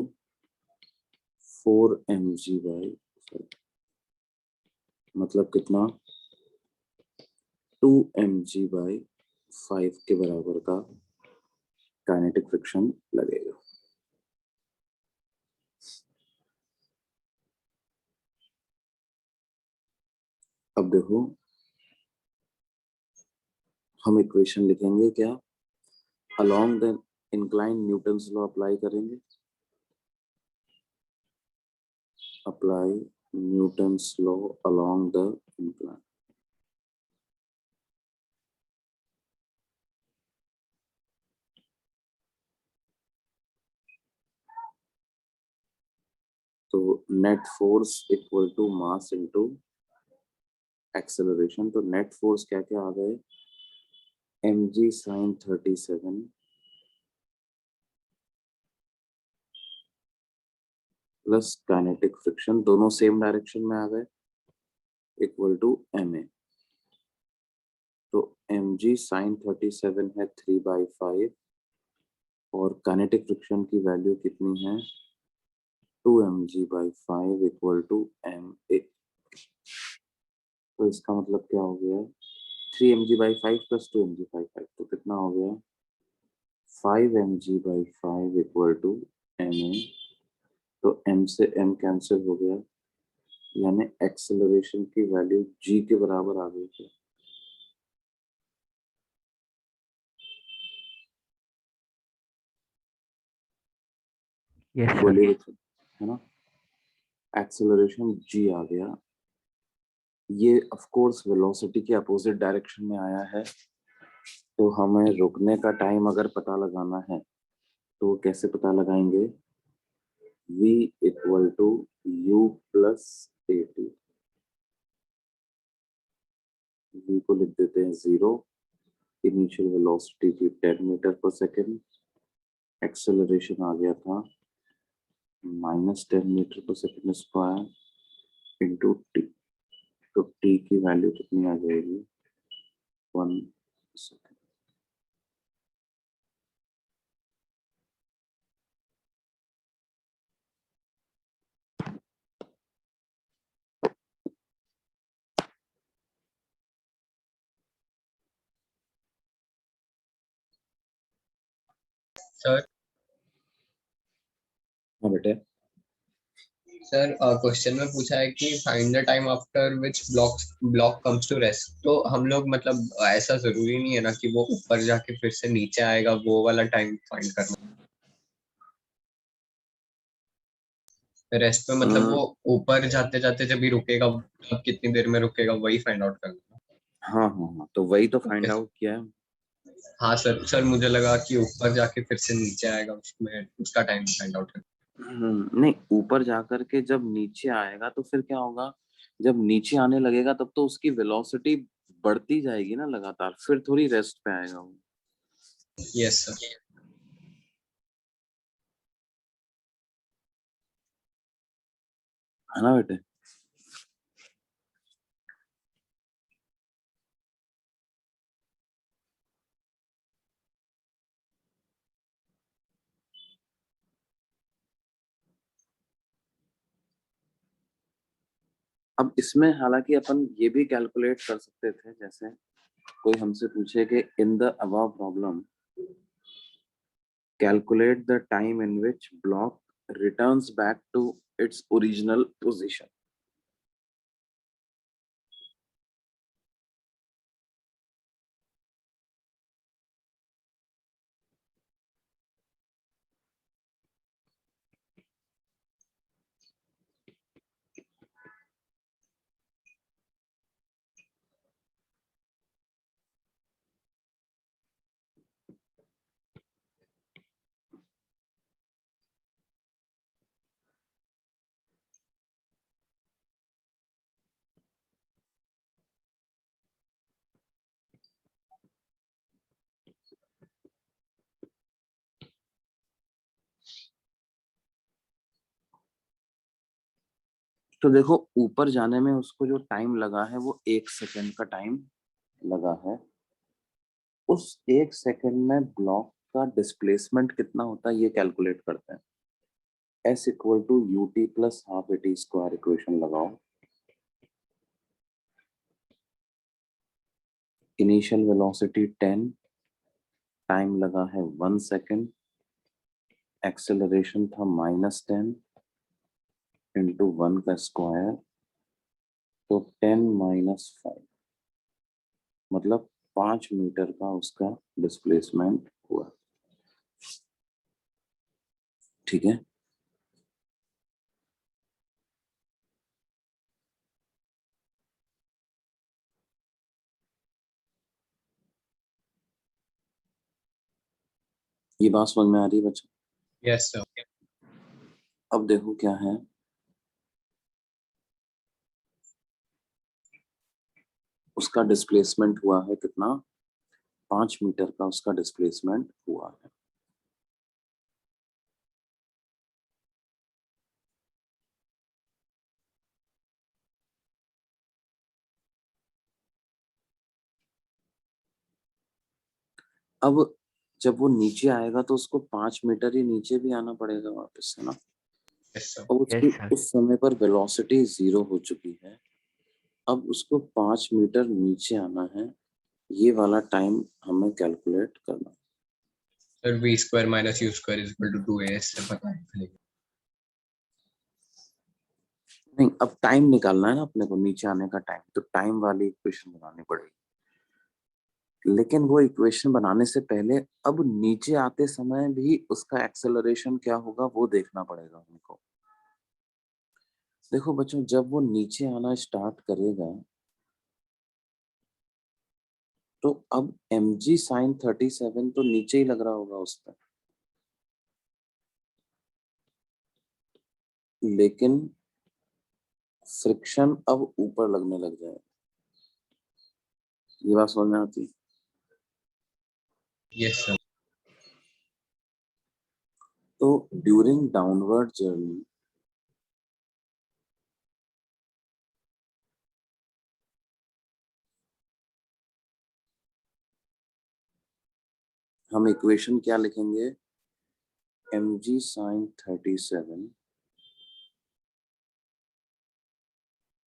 4 mg/5 मतलब कितना 2 mg/5 के बराबर का काइनेटिक फ्रिक्शन लगेगा। अब देखो हम इक्वेशन लिखेंगे क्या, along the incline Newton's law apply करेंगे, apply Newton's law along the incline. तो net force equal to mass into acceleration. तो नेट फोर्स क्या क्या आ गए, mg sin 37 plus kinetic friction, दोनों सेम डायरेक्शन में आ गए, इक्वल टू ma। तो mg sin 37 है 3/5 और काइनेटिक फ्रिक्शन की वैल्यू कितनी है 2 mg/5 इक्वल टू ma। तो इसका मतलब क्या हो गया 3 mg/5 प्लस 2 mg/5 तो कितना हो गया 5 mg/5 इक्वल टू ma। तो m से m कैंसिल हो गया, यानी एक्सेलरेशन की वैल्यू g के बराबर आ गई थी। Yes sir. बोलिए बच्चे, है ना, एक्सेलरेशन g आ गया। ये ऑफ कोर्स वेलोसिटी के अपोजिट डायरेक्शन में आया है, तो हमें रुकने का टाइम अगर पता लगाना है तो कैसे पता लगाएंगे, v equal to u plus at। v को लिख देते हैं 0, इनिशियल वेलोसिटी थी 10 मीटर पर सेकेंड, एक्सेलरेशन आ गया था -10 मीटर पर सेकेंड स्क्वायर इंटू टी। तो टी की वैल्यू कितनी आ जाएगी 1 सेकेंड। सर हाँ बेटे, सर क्वेश्चन में पूछा है कि find the time after which block comes to rest. तो हम लोग मतलब ऐसा जरूरी नहीं है ना कि वो ऊपर जाके फिर से नीचे आएगा, वो वाला टाइम फाइंड करना। रेस्ट पे मतलब वो ऊपर जाते जाते जब भी रुकेगा, मतलब कितनी देर में रुकेगा, वही फाइंड आउट करना। हाँ हाँ हाँ, तो वही तो फाइंड Okay. आउट किया है। हाँ सर, सर मुझे लगा कि ऊपर जाके फिर से नीचे आएगा, उसमें उसका टाइम फाइंड आउट करना। नहीं, ऊपर जाकर के जब नीचे आएगा तो फिर क्या होगा, जब नीचे आने लगेगा तब तो उसकी वेलोसिटी बढ़ती जाएगी ना लगातार, फिर थोड़ी रेस्ट पे आएगा वो। Yes sir. है ना बेटे। अब इसमें हालांकि अपन ये भी कैलकुलेट कर सकते थे, जैसे कोई हमसे पूछे कि in the above problem calculate the time in which block returns back to its original position. तो देखो ऊपर जाने में उसको जो टाइम लगा है वो 1 सेकंड का टाइम लगा है। उस 1 सेकंड में ब्लॉक का डिस्प्लेसमेंट कितना होता है ये कैलकुलेट करते हैं। s equal to u t plus half a t square equation लगाओ। इनिशियल वेलोसिटी 10, टाइम लगा है 1 सेकेंड, एक्सेलरेशन था -10 इंटू 1 का स्क्वायर, तो 10 - 5 मतलब 5 मीटर का उसका डिस्प्लेसमेंट हुआ। ठीक है, ये बात समझ में आ रही है बच्चों? Yes sir. अब देखो क्या है, उसका डिस्प्लेसमेंट हुआ है कितना, 5 मीटर का उसका डिस्प्लेसमेंट हुआ है। अब जब वो नीचे आएगा तो उसको 5 मीटर ही नीचे भी आना पड़ेगा वापस से ना। Yes sir. और उसकी यस सर। उस समय पर वेलोसिटी 0 हो चुकी है। अब उसको 5 मीटर नीचे आना है, ये वाला टाइम हमें कैलकुलेट करना है। Sir v square minus u square is equal to 2as से पता है। नहीं, अब टाइम निकालना है ना अपने को, नीचे आने का टाइम, तो टाइम वाली इक्वेशन बनानी पड़ेगी। लेकिन वो इक्वेशन बनाने से पहले अब नीचे आते समय भी उसका एक्सेलरेशन क्या होगा वो देखना पड़ेगा हमको। देखो बच्चों, जब वो नीचे आना स्टार्ट करेगा तो अब mg sin 37 तो नीचे ही लग रहा होगा उस पर, लेकिन फ्रिक्शन अब ऊपर लगने लग जाएगा। ये बात समझ में आती है? Yes sir. तो ड्यूरिंग डाउनवर्ड जर्नी हम इक्वेशन क्या लिखेंगे, mg sin 37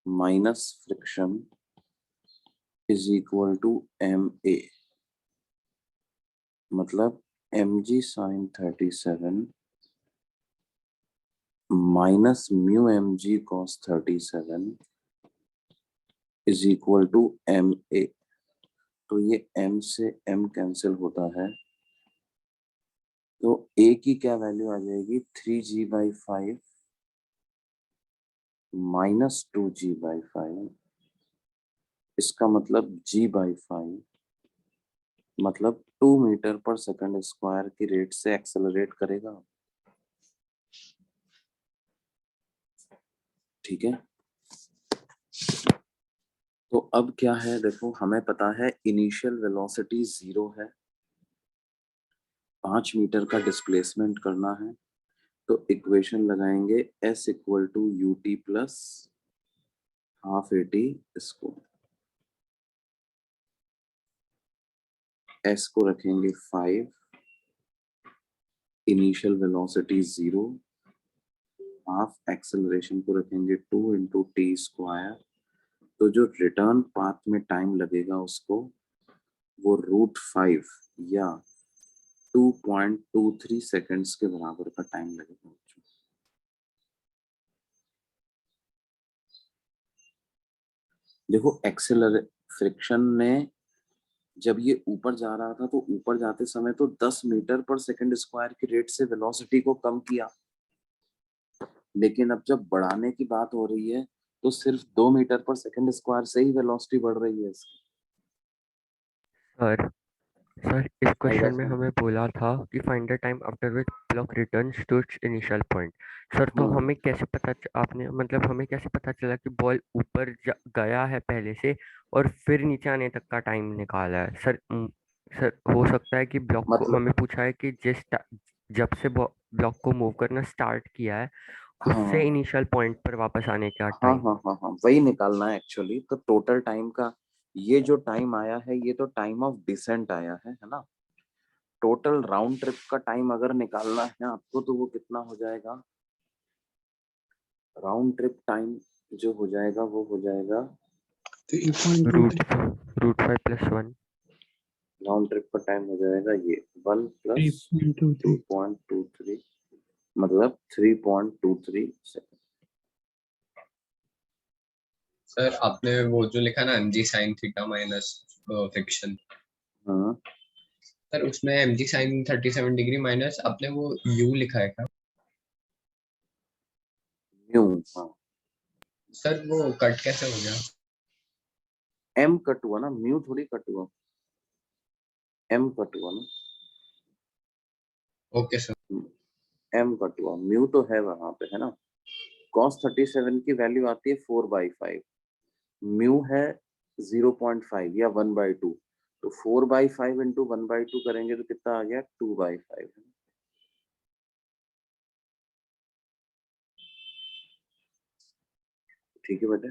minus friction is equal to ma, मतलब mg sin 37 minus mu mg cos 37 is equal to ma। तो ये m से m कैंसिल होता है, तो a की क्या वैल्यू आ जाएगी, 3g/5 माइनस 2g/5, इसका मतलब g/5 मतलब 2 मीटर पर सेकंड स्क्वायर की रेट से एक्सेलरेट करेगा। ठीक है, तो अब क्या है, देखो हमें पता है इनिशियल वेलोसिटी 0 है, 5 मीटर का डिस्प्लेसमेंट करना है, तो इक्वेशन लगाएंगे s equal to u t plus half a t square. s को रखेंगे 5, इनिशियल वेलोसिटी 0, हाफ एक्सेलरेशन को रखेंगे 2 इंटू टी स्क्वायर, तो जो रिटर्न पाथ में टाइम लगेगा उसको वो √5 या 2.23 सेकेंड्स के बराबर का टाइम लगेगा। देखो फ्रिक्शन ने जब ये ऊपर जा रहा था तो ऊपर जाते समय तो 10 मीटर पर सेकंड स्क्वायर की रेट से वेलोसिटी को कम किया, लेकिन अब जब बढ़ाने की बात हो रही है तो सिर्फ 2 मीटर पर सेकंड स्क्वायर से ही वेलोसिटी बढ़ रही है इसकी। सर सर इस आई क्वेश्चन बात में समझ? हमें बोला था कि find the time after which block returns to its initial point. Sir तो हाँ हमें कैसे आपने मतलब हमें कैसे पता चला कि बॉल ऊपर गया है पहले से और फिर नीचे आने तक का टाइम निकाला है? सर सर हो सकता है कि ब्लॉक को मतलब हमें पूछा है कि जब से ब्लॉक को मूव करना स्टार्ट किया है उससे हाँ इनिशियल पॉइंट पर वापस आने का हाँ टाइम। हाँ हाँ हाँ, वही निकालना है एक्चुअली। तो टोटल टाइम का ये जो टाइम आया है ये तो टाइम ऑफ डिसेंट आया है ना। टोटल राउंड ट्रिप का टाइम अगर निकालना है आपको तो वो कितना हो जाएगा, राउंड ट्रिप टाइम जो हो जाएगा वो हो जाएगा 3.23 रूट 5 + 1 राउंड ट्रिप का टाइम हो जाएगा ये 1 + 3.23 2.23 मतलब 3.23 सेकंड। सर आपने वो जो लिखा ना mg sin theta minus friction, हाँ सर उसमें mg sin 37 डिग्री माइनस आपने वो u लिखा है क्या? म्यू, हाँ सर वो कट कैसे हो गया? एम कट हुआ ना, म्यू थोड़ी कट हुआ, एम कट हुआ ना, ओके सर। एम कट हुआ, म्यू तो है वहां पे है ना। cos 37 की वैल्यू आती है 4/5, म्यू है 0.5 या 1/2, तो 4/5 इंटू 1/2 करेंगे तो कितना आ गया 2/5। ठीक है बेटे,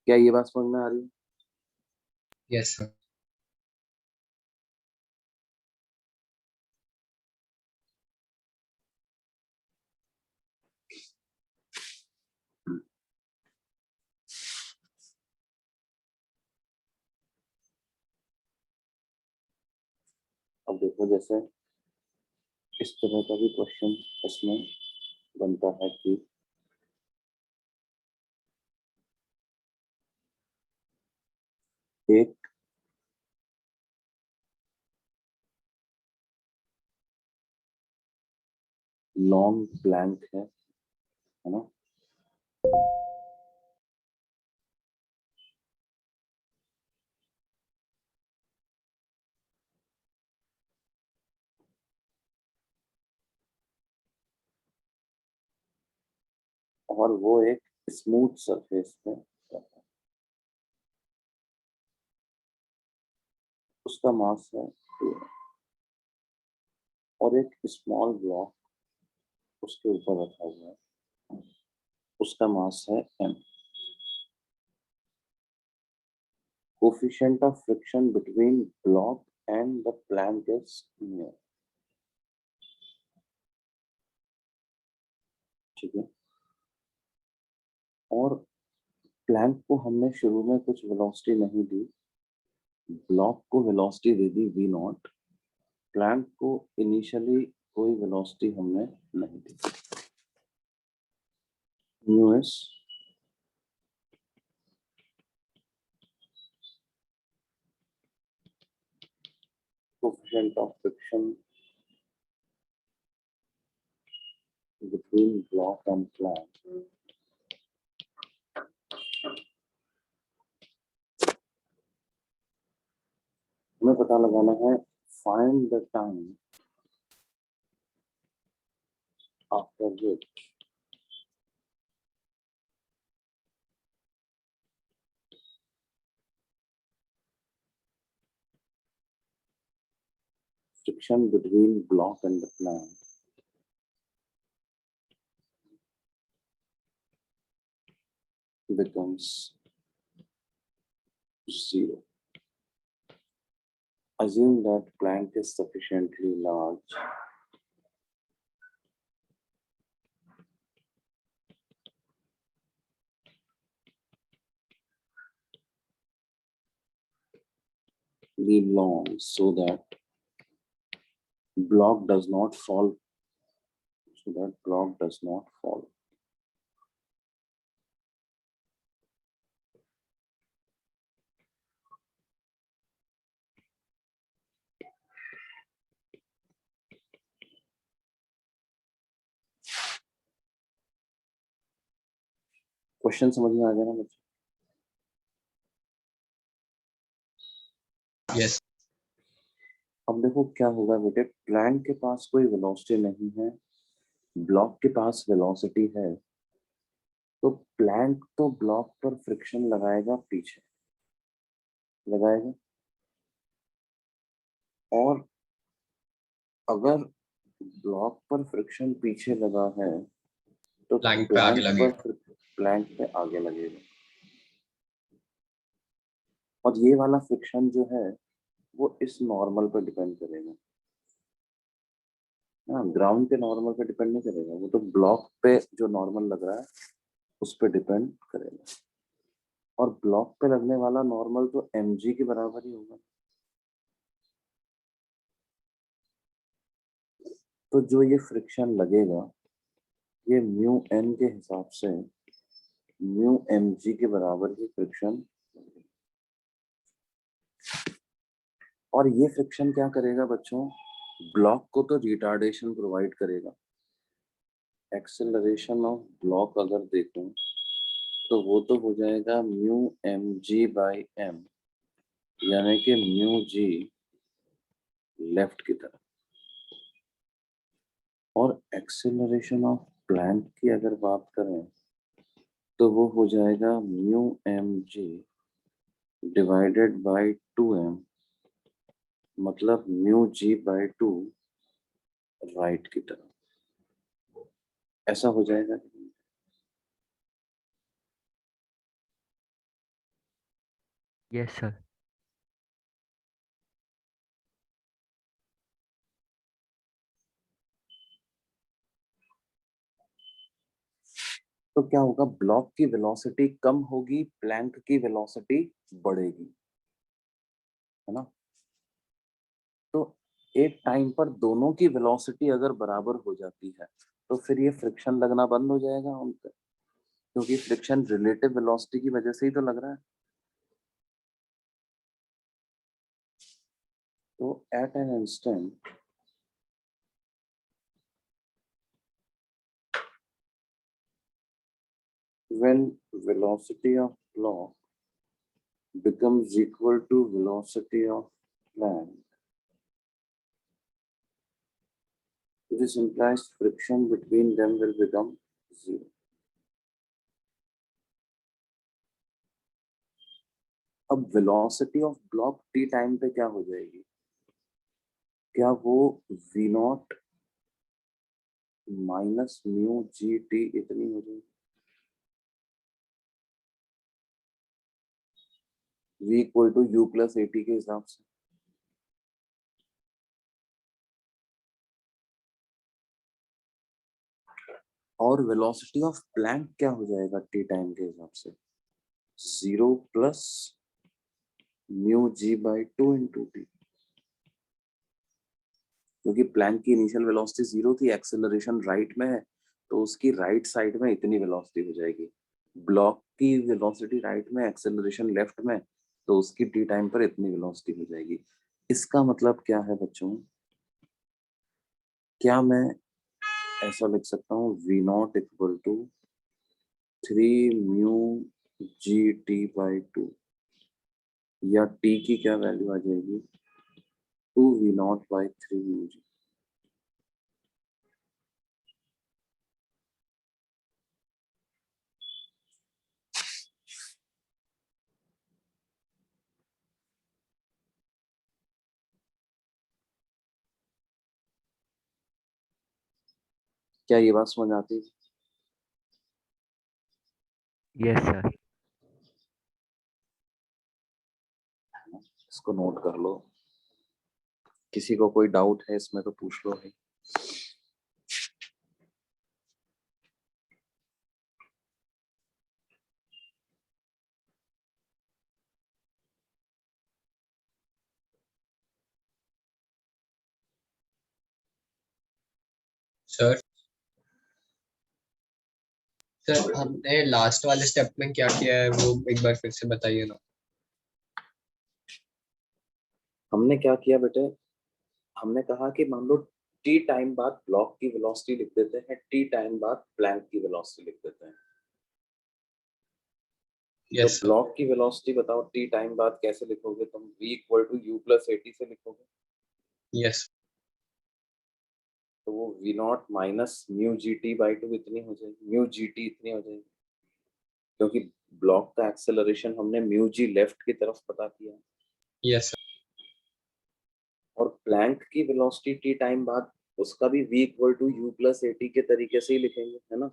क्या ये बात समझ में आ रही है? Yes sir. अब देखो जैसे इस तरह का भी क्वेश्चन इसमें बनता है कि एक लॉन्ग प्लैंक है ना, और वो एक स्मूथ सरफेस पे रहता है, उसका मास है 2 और एक स्मॉल ब्लॉक उसके ऊपर रखा हुआ है, उसका मास है m। Coefficient of friction between block and the plank is near. ठीक है, और प्लैंक को हमने शुरू में कुछ वेलोसिटी नहीं दी, ब्लॉक को वेलोसिटी दे दी v0, प्लैंक को इनिशियली कोई वेलोसिटी हमने नहीं दी। Mu is coefficient of friction between block and plank. हमें पता लगाना है find the time after which friction between block and the plank becomes 0. Assume that plank is sufficiently large long so that block does not fall. Question समझ में आ गया ना बच्चे? यस। अब देखो क्या होगा बेटे, प्लैंक के पास कोई वेलोसिटी नहीं है, ब्लॉक के पास वेलोसिटी है, तो प्लैंक तो ब्लॉक पर फ्रिक्शन लगाएगा, पीछे लगाएगा, और अगर ब्लॉक पर फ्रिक्शन पीछे लगा है तो प्लैंक पे आगे लगेगा। प्लैंक पे आगे लगेगा। और ये वाला फ्रिक्शन जो है वो इस नॉर्मल पर डिपेंड करेगा। हाँ, ग्राउंड के नॉर्मल पे डिपेंड नहीं करेगा, वो तो ब्लॉक पे जो नॉर्मल लग रहा है उस पे डिपेंड करेगा। और ब्लॉक पे लगने वाला नॉर्मल तो mg के बराबर ही होगा। तो जो ये फ्रिक्शन लगेगा ये म्यू n के हिसाब से म्यू mg के बराबर ही फ्रिक्शन। और ये फ्रिक्शन क्या करेगा बच्चों, ब्लॉक को तो रिटार्डेशन प्रोवाइड करेगा। एक्सेलरेशन ऑफ ब्लॉक अगर देखूं तो वो तो हो जाएगा म्यू mg बाई m, यानी कि म्यू g लेफ्ट की तरफ। और एक्सेलरेशन ऑफ प्लैंक की अगर बात करें तो वो हो जाएगा mu mg divided by 2m, मतलब म्यू g बाई 2 राइट की तरफ। ऐसा हो जाएगा। Yes sir. तो क्या होगा, ब्लॉक की वेलोसिटी कम होगी, प्लैंक की वेलोसिटी बढ़ेगी, है ना। तो एक टाइम पर दोनों की वेलोसिटी अगर बराबर हो जाती है तो फिर ये फ्रिक्शन लगना बंद हो जाएगा उन पे, क्योंकि फ्रिक्शन रिलेटिव वेलोसिटी की वजह से ही तो लग रहा है। तो at an instant when velocity of block becomes equal to velocity of plank, this implies friction between them will become zero. अब velocity of block t time पे क्या हो जाएगी, क्या वो v naught minus mu g t इतनी हो जाएगी, v equal to u plus a t के हिसाब से। और वेलोसिटी ऑफ प्लैंक क्या हो जाएगा टी टाइम के हिसाब से, 0 plus mu g by 2 into t, क्योंकि प्लैंक की इनिशियल वेलोसिटी 0 थी, एक्सेलरेशन राइट में है तो उसकी राइट साइड में इतनी वेलोसिटी हो जाएगी। ब्लॉक की वेलोसिटी राइट में, एक्सेलरेशन लेफ्ट में, तो उसकी टी टाइम पर इतनी वेलोसिटी हो जाएगी। इसका मतलब क्या है बच्चों, क्या मैं ऐसा लिख सकता हूँ v naught equal to 3 mu g t by 2, या t की क्या वैल्यू आ जाएगी, 2 v नॉट बाई 3 म्यू जी। क्या ये बात समझ आती है? Yes sir. इसको नोट कर लो, किसी को कोई डाउट है इसमें तो पूछ लो भाई। सर सर हमने लास्ट वाले स्टेप में क्या किया है वो एक बार फिर से बताइए ना। हमने क्या किया बेटे, हमने कहा कि मान लो टी टाइम बाद ब्लॉक की वेलोसिटी लिख देते हैं, टी टाइम बाद प्लैंक की वेलोसिटी लिख देते हैं। तो यस सर। ब्लॉक की वेलोसिटी बताओ टी टाइम बाद कैसे लिखोगे तुम, v equal to u plus a t से लिखोगे। यस तो वो v naught minus mu g t by 2 इतनी हो जाएगी, म्यू जी टी इतनी हो जाएगी, क्योंकि ब्लॉक का एक्सेलरेशन हमने म्यू जी लेफ्ट की तरफ पता किया। Yes sir. और प्लैंक की वेलोसिटी टी टाइम बाद उसका भी v equal to u plus a t के तरीके से ही लिखेंगे, है ना।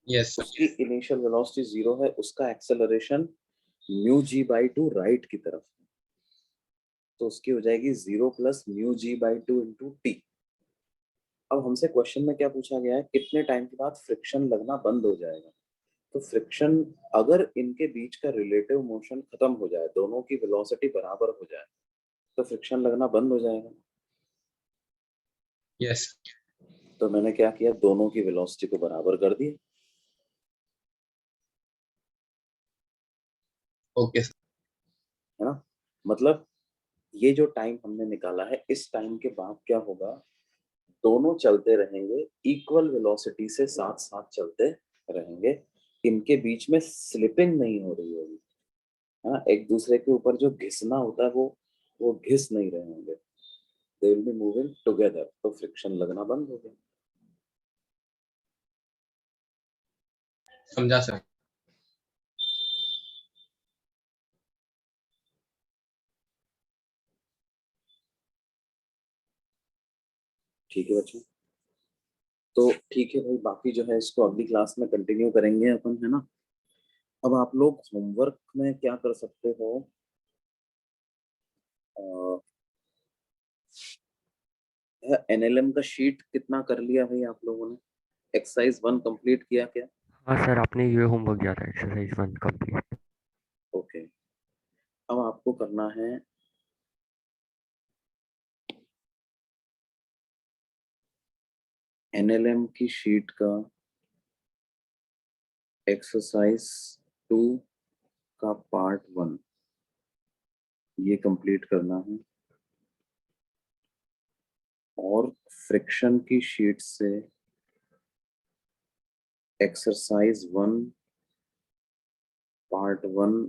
यस उसकी इनिशियल वेलोसिटी 0 है, उसका acceleration mu g by 2 right की तरफ, तो उसकी हो जाएगी 0 plus mu g by 2 into t. अब हमसे क्वेश्चन में क्या पूछा गया है, कितने टाइम के बाद फ्रिक्शन लगना बंद हो जाएगा। तो फ्रिक्शन, अगर इनके बीच का रिलेटिव मोशन खत्म हो जाए, दोनों की वेलोसिटी बराबर हो जाए, तो फ्रिक्शन लगना बंद हो जाएगा। यस तो मैंने क्या किया, दोनों की वेलोसिटी को बराबर कर दिया। ओके है ना, मतलब ये जो टाइम हमने निकाला है, इस टाइम के बाद क्या होगा, दोनों चलते रहेंगे इक्वल वेलोसिटी से, साथ साथ चलते रहेंगे, इनके बीच में स्लिपिंग नहीं हो रही होगी। हाँ, एक दूसरे के ऊपर जो घिसना होता है वो घिस नहीं रहे होंगे, they will be moving together, तो फ्रिक्शन लगना बंद हो गया। समझा सर। ठीक है बच्चों, तो ठीक है भाई, बाकी जो है इसको अगली क्लास में कंटिन्यू करेंगे अपन, है ना। अब आप लोग होमवर्क में क्या कर सकते हो, एनएलएम का शीट कितना कर लिया भाई आप लोगों ने, एक्सरसाइज 1 कंप्लीट किया क्या? हाँ सर, आपने ये होमवर्क दिया था, एक्सरसाइज 1 कंप्लीट। ओके, अब आपको करना है एनएलएम की शीट का एक्सरसाइज 2 का पार्ट 1, ये कंप्लीट करना है। और फ्रिक्शन की शीट से एक्सरसाइज 1 पार्ट 1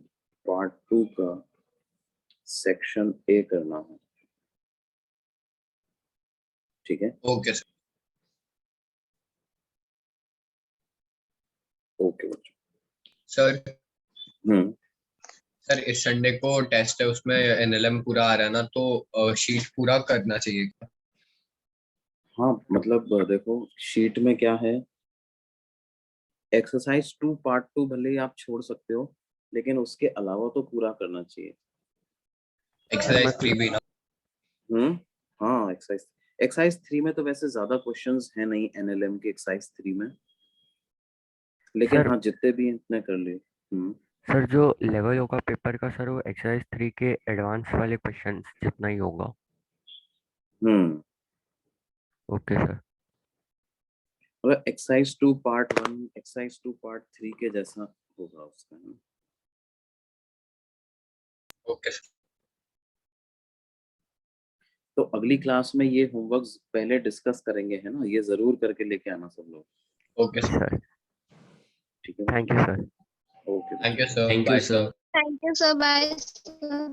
पार्ट 2 का सेक्शन ए करना है। ठीक है, ओके सर। ओके बच्चों। सर हम्म, सर इस संडे को टेस्ट है, उसमें एनएलएम पूरा आ रहा है ना, तो शीट पूरा करना चाहिए। हाँ मतलब देखो शीट में क्या है, एक्सरसाइज 2 पार्ट 2 भले ही आप छोड़ सकते हो, लेकिन उसके अलावा तो पूरा करना चाहिए। सर एक्सरसाइज 3 मतलब भी ना। हम्म, हाँ एक्सरसाइज 3 में तो वैसे ज्यादा क्वेश्चंस है नहीं एनएलएम के एक्सरसाइज 3 में, लेकिन सर हाँ जितने भी हैं उतने कर लिए। सर जो लेवल होगा पेपर का सर, वो एक्सरसाइज 3 के एडवांस वाले क्वेश्चंस जितना ही होगा। हम्म, ओके सर। मतलब एक्सरसाइज 2 पार्ट 1 एक्सरसाइज 2 पार्ट 3 के जैसा होगा उसका, है ना? Okay sir. तो अगली क्लास में ये होमवर्क पहले डिस्कस करेंगे, है ना, ये जरूर करके लेके आना सब लोग। Okay sir. सर ठीक है thank you sir. Okay thank you sir. Bye sir. Thank you, sir. Bye. Sir.